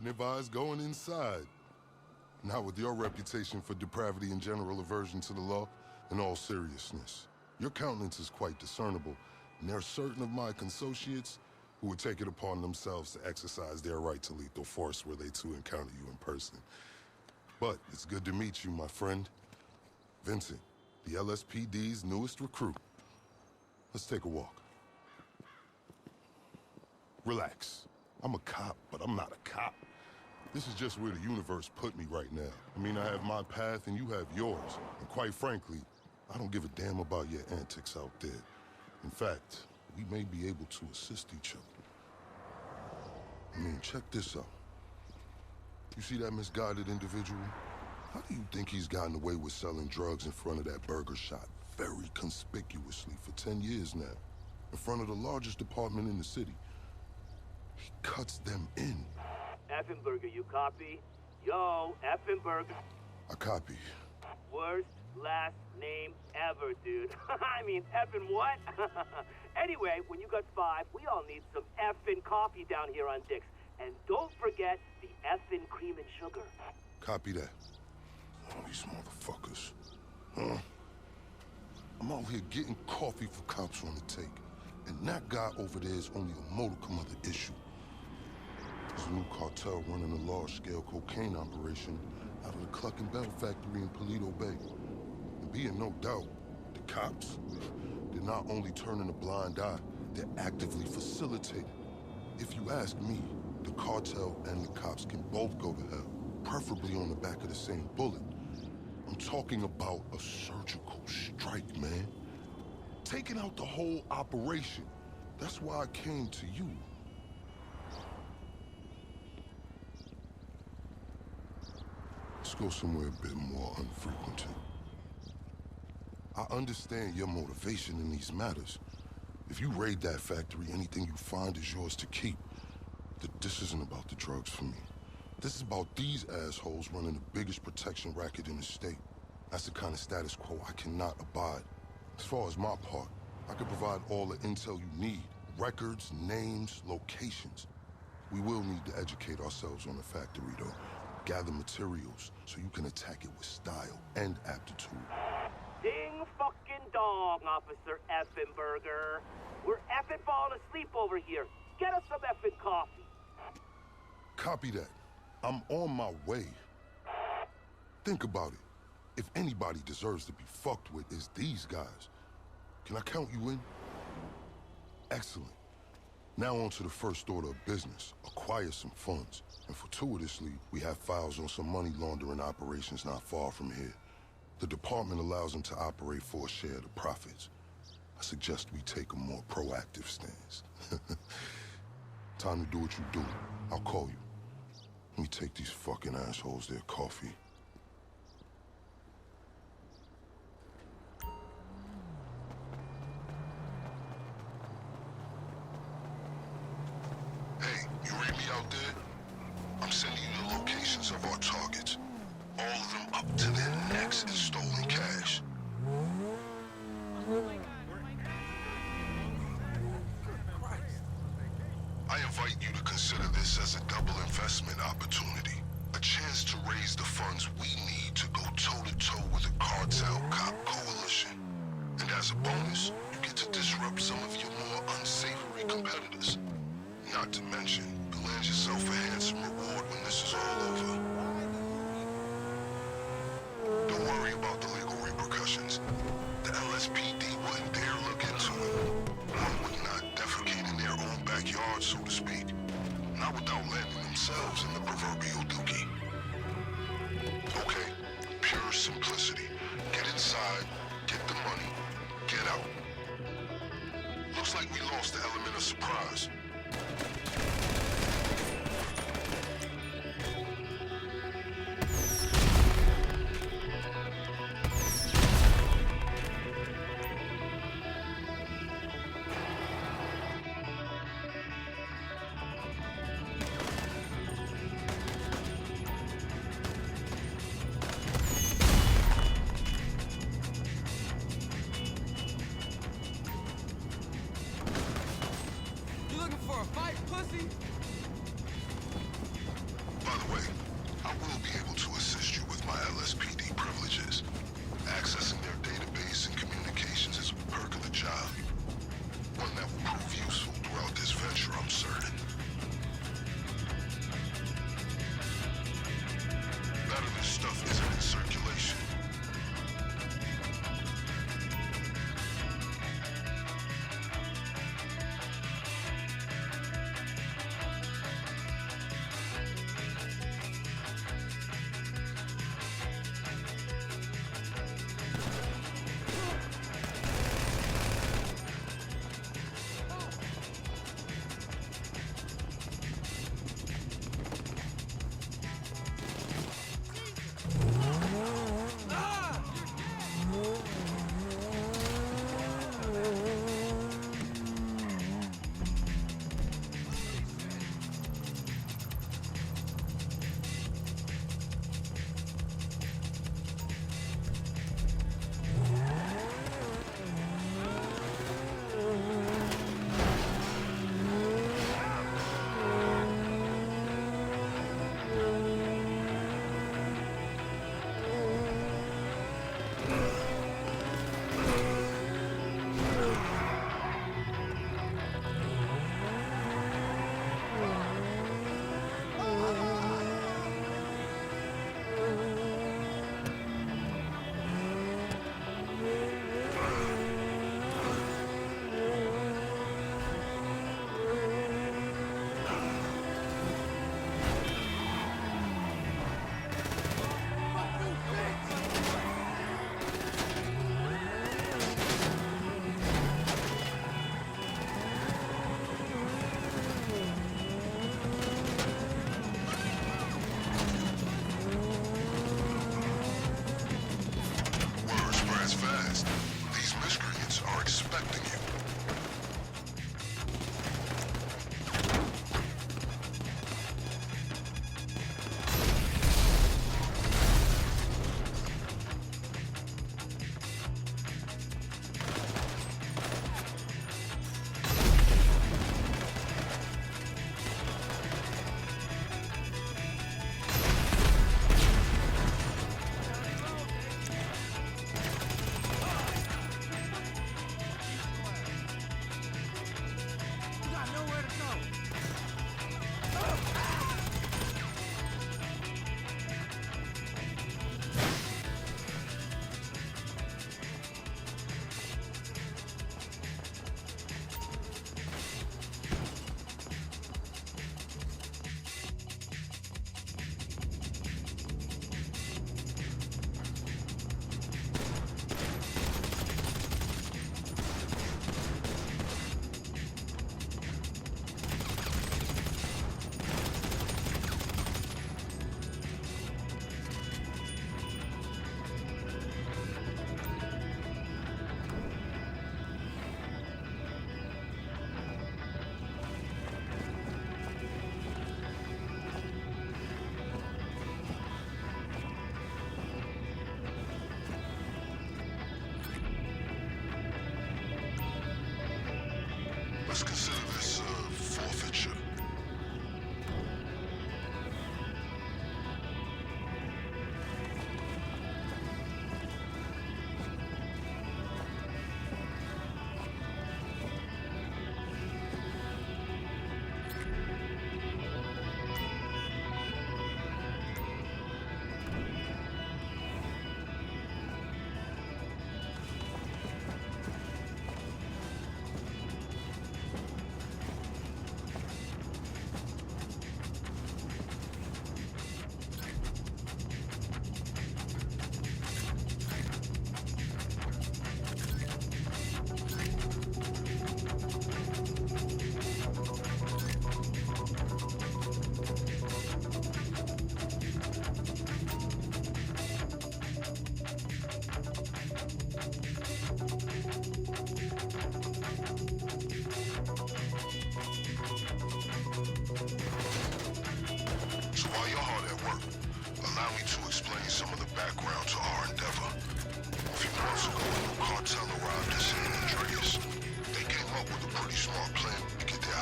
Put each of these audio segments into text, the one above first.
Wouldn't advise going inside. Not with your reputation for depravity and general aversion to the law. In all seriousness, your countenance is quite discernible, and there are certain of my consociates who would take it upon themselves to exercise their right to lethal force were they to encounter you in person. But it's good to meet you, my friend. Vincent, the LSPD's newest recruit. Let's take a walk. Relax. I'm a cop, but I'm not a cop. This is just where the universe put me right now. I mean, I have my path and you have yours. And quite frankly, I don't give a damn about your antics out there. In fact, we may be able to assist each other. I mean, check this out. You see that misguided individual? How do you think he's gotten away with selling drugs in front of that burger shop very conspicuously for 10 years now? In front of the largest department in the city. He cuts them in. Effenberger, you copy? Yo, Effenberger. I copy. Worst last name ever, dude. I mean, effing what? Anyway, when you got 5, we all need some effing coffee down here on Dick's. And don't forget the effing cream and sugar. Copy that. Oh, these motherfuckers. Huh? I'm out here getting coffee for cops on the take. And that guy over there is only a modicum of the issue. There's a new cartel running a large-scale cocaine operation out of the Cluck and Bell factory in Paleto Bay. And be in no doubt, the cops, they're not only turning a blind eye, they're actively facilitating. If you ask me, the cartel and the cops can both go to hell, preferably on the back of the same bullet. I'm talking about a surgical strike, man. Taking out the whole operation. That's why I came to you. Let's go somewhere a bit more unfrequented. I understand your motivation in these matters. If you raid that factory, anything you find is yours to keep. This isn't about the drugs for me. This is about these assholes running the biggest protection racket in the state. That's the kind of status quo I cannot abide. As far as my part, I can provide all the intel you need. Records, names, locations. We will need to educate ourselves on the factory, though. Gather materials so you can attack it with style and aptitude. Ding fucking dong, Officer Effenberger. We're effing falling asleep over here. Get us some effing coffee. Copy that. I'm on my way. Think about it. If anybody deserves to be fucked with, it's these guys. Can I count you in? Excellent. Now on to the first order of business. Acquire some funds. And fortuitously, we have files on some money laundering operations not far from here. The department allows them to operate for a share of the profits. I suggest we take a more proactive stance. Time to do what you do. I'll call you. Let me take these fucking assholes their coffee. Hey, you read me out there? I'm sending you the locations of our targets. All of them up to their necks in stolen cash. I invite you to consider this as a double investment opportunity. A chance to raise the funds we need to go toe-to-toe with the cartel cop coalition. And as a bonus, you get to disrupt some of your more unsavory competitors. Not to mention, you'll land yourself a handsome reward when this is all over. Don't worry about the legal repercussions. The LSPD wouldn't dare look into it. One would not defecate in their own backyard, so to speak. Not without landing themselves in the proverbial dookie. Okay, pure simplicity. Get inside, get the money, get out. Looks like we lost the element of surprise. the way, I will be able to assist you with my LSPD privileges. Accessing their database and communications is a perk of the job. One that will prove useful throughout this venture, I'm certain. None of this stuff isn't in circulation. Fast. These miscreants are expecting you. Let's consider this forfeiture.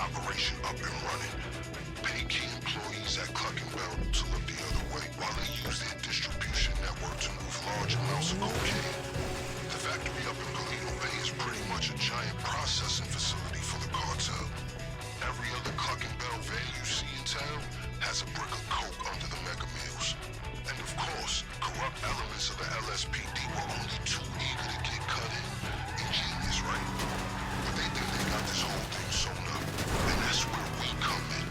Operation up and running. Pay pay key employees at Cluck and Barrel to look the other way while they use their distribution network to move large amounts of cocaine. The factory up in Galeno Bay is pretty much a giant processing facility for the cartel. Every other Cluck and Barrel van you see in town has a brick of coke under the mega meals. And of course, corrupt elements of the LSPD were only too eager to get cut in. Ingenious, right? But they think they got this whole thing sewn up. And that's where we come in.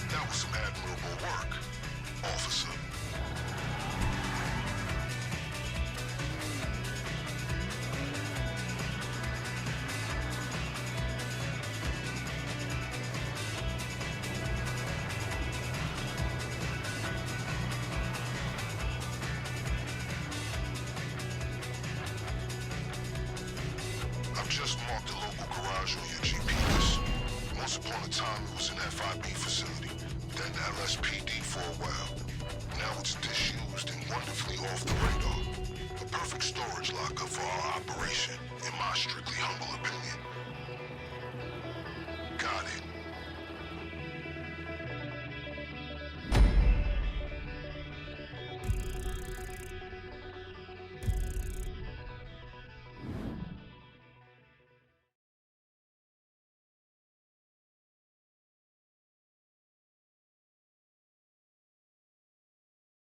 That was some admirable work, officer. I've just marked the local garage on your GPS. Once upon a time, it was an FIB facility, then LSPD for a while. Now it's disused and wonderfully off the radar. A perfect storage locker for our operation, in my strictly humble opinion. Got it.